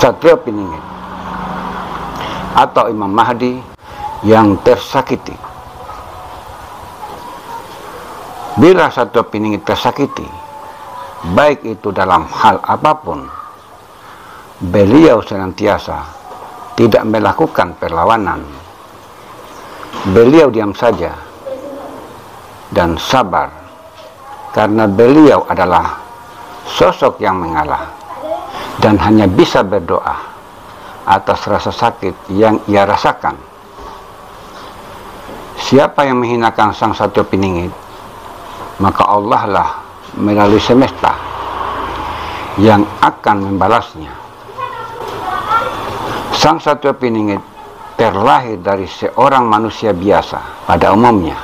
Satrio Piningit atau Imam Mahdi yang tersakiti. Bila Satrio Piningit tersakiti, baik itu dalam hal apapun, beliau senantiasa tidak melakukan perlawanan. Beliau diam saja dan sabar, karena beliau adalah sosok yang mengalah dan hanya bisa berdoa atas rasa sakit yang ia rasakan. Siapa yang menghinakan Sang Satrio Piningit, maka Allah lah melalui semesta yang akan membalasnya. Sang Satrio Piningit terlahir dari seorang manusia biasa pada umumnya.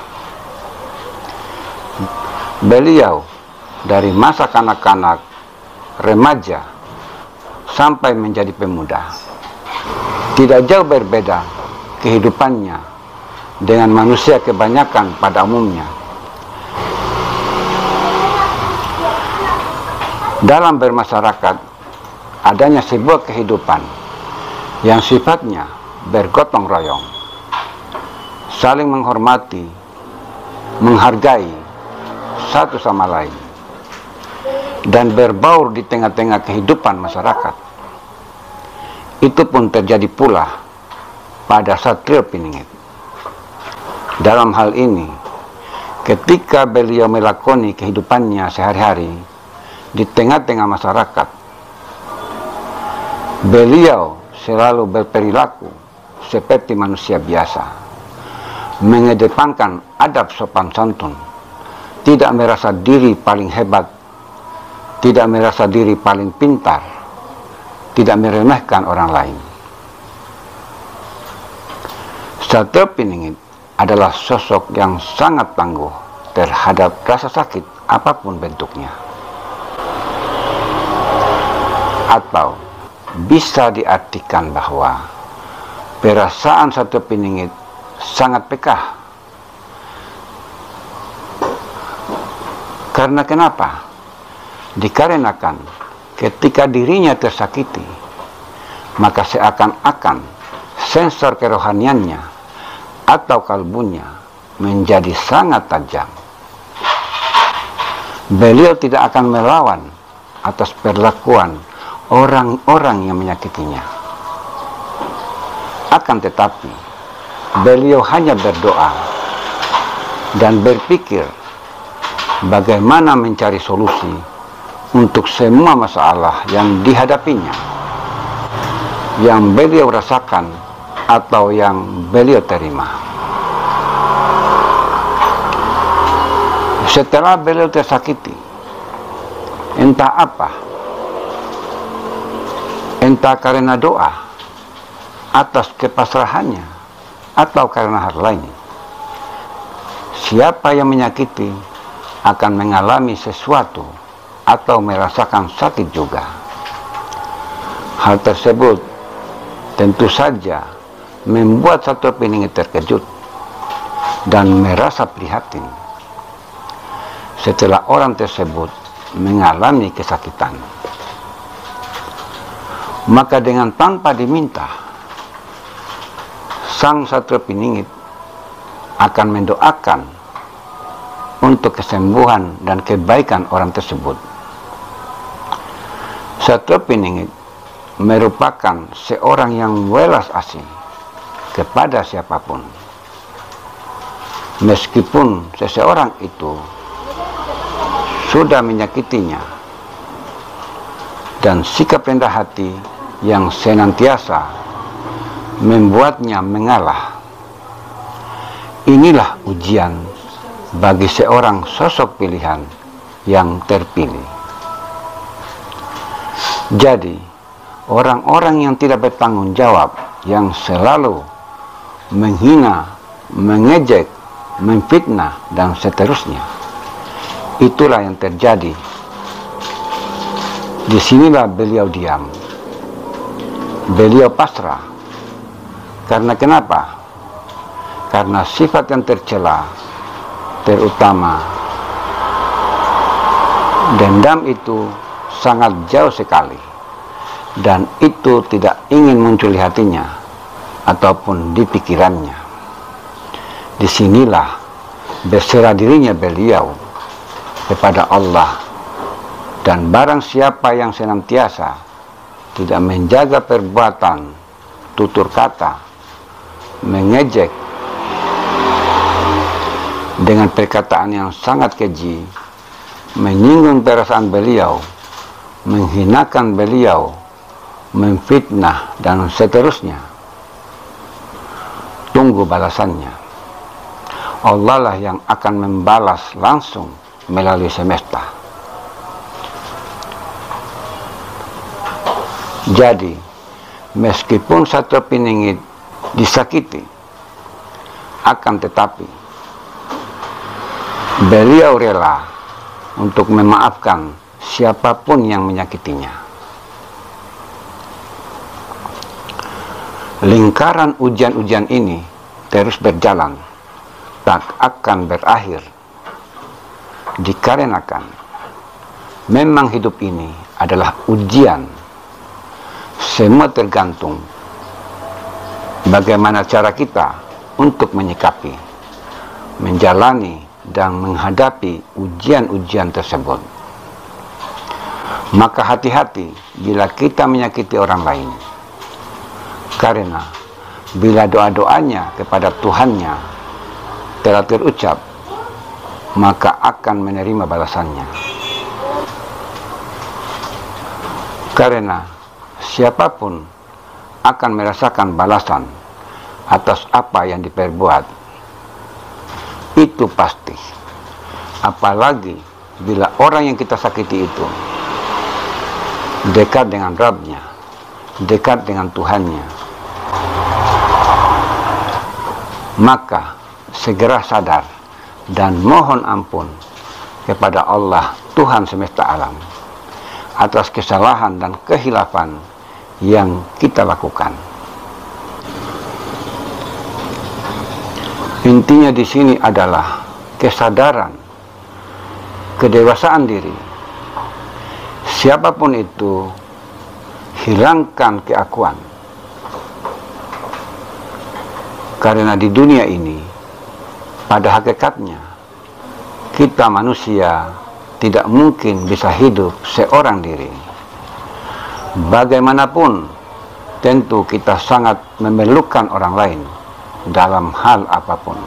Beliau dari masa kanak-kanak, remaja, sampai menjadi pemuda, tidak jauh berbeda kehidupannya dengan manusia kebanyakan pada umumnya. Dalam bermasyarakat, adanya sebuah kehidupan yang sifatnya bergotong royong, saling menghormati, menghargai satu sama lain, dan berbaur di tengah-tengah kehidupan masyarakat. Itu pun terjadi pula pada Satrio Piningit. Dalam hal ini, ketika beliau melakoni kehidupannya sehari-hari di tengah-tengah masyarakat, beliau selalu berperilaku seperti manusia biasa, mengedepankan adab sopan santun, tidak merasa diri paling hebat, tidak merasa diri paling pintar, tidak meremehkan orang lain. Satrio Piningit adalah sosok yang sangat tangguh terhadap rasa sakit apapun bentuknya. Atau bisa diartikan bahwa perasaan Satrio Piningit sangat peka. Karena kenapa? Dikarenakan ketika dirinya tersakiti, maka seakan-akan sensor kerohaniannya atau kalbunya menjadi sangat tajam. Beliau tidak akan melawan atas perlakuan orang-orang yang menyakitinya. Akan tetapi, beliau hanya berdoa dan berpikir bagaimana mencari solusi untuk semua masalah yang dihadapinya, yang beliau rasakan atau yang beliau terima. Setelah beliau tersakiti, entah apa, entah karena doa atas kepasrahannya atau karena hal lain, siapa yang menyakiti akan mengalami sesuatu atau merasakan sakit juga. Hal tersebut tentu saja membuat Satrio Piningit terkejut dan merasa prihatin setelah orang tersebut mengalami kesakitan. Maka dengan tanpa diminta, Sang Satrio Piningit akan mendoakan untuk kesembuhan dan kebaikan orang tersebut. Satrio Piningit merupakan seorang yang welas asih kepada siapapun, meskipun seseorang itu sudah menyakitinya, dan sikap rendah hati yang senantiasa membuatnya mengalah. Inilah ujian bagi seorang sosok pilihan yang terpilih. Jadi, orang-orang yang tidak bertanggung jawab, yang selalu menghina, mengejek, memfitnah, dan seterusnya, itulah yang terjadi. Disinilah beliau diam, beliau pasrah. Karena kenapa? Karena sifat yang tercela, terutama dendam, itu sangat jauh sekali dan itu tidak ingin muncul di hatinya ataupun di pikirannya. Disinilah berserah dirinya beliau kepada Allah, dan barang siapa yang senantiasa tidak menjaga perbuatan, tutur kata, mengejek dengan perkataan yang sangat keji, menyinggung perasaan beliau, menghinakan beliau, memfitnah, dan seterusnya, tunggu balasannya. Allah lah yang akan membalas langsung melalui semesta. Jadi, meskipun satu piningit disakiti, akan tetapi beliau rela untuk memaafkan siapapun yang menyakitinya. Lingkaran ujian-ujian ini terus berjalan, tak akan berakhir, dikarenakan memang hidup ini adalah ujian. Semua tergantung bagaimana cara kita untuk menyikapi, menjalani, dan menghadapi ujian-ujian tersebut. Maka hati-hati bila kita menyakiti orang lain, karena bila doa-doanya kepada Tuhannya telah terucap, maka akan menerima balasannya. Karena siapapun akan merasakan balasan atas apa yang diperbuat, itu pasti. Apalagi bila orang yang kita sakiti itu dekat dengan Rabb-Nya, dekat dengan Tuhannya, maka segera sadar dan mohon ampun kepada Allah, Tuhan semesta alam, atas kesalahan dan kehilafan yang kita lakukan. Intinya di sini adalah kesadaran, kedewasaan diri. Siapapun itu, hilangkan keakuan. Karena di dunia ini, pada hakikatnya, kita manusia tidak mungkin bisa hidup seorang diri. Bagaimanapun, tentu kita sangat memerlukan orang lain dalam hal apapun.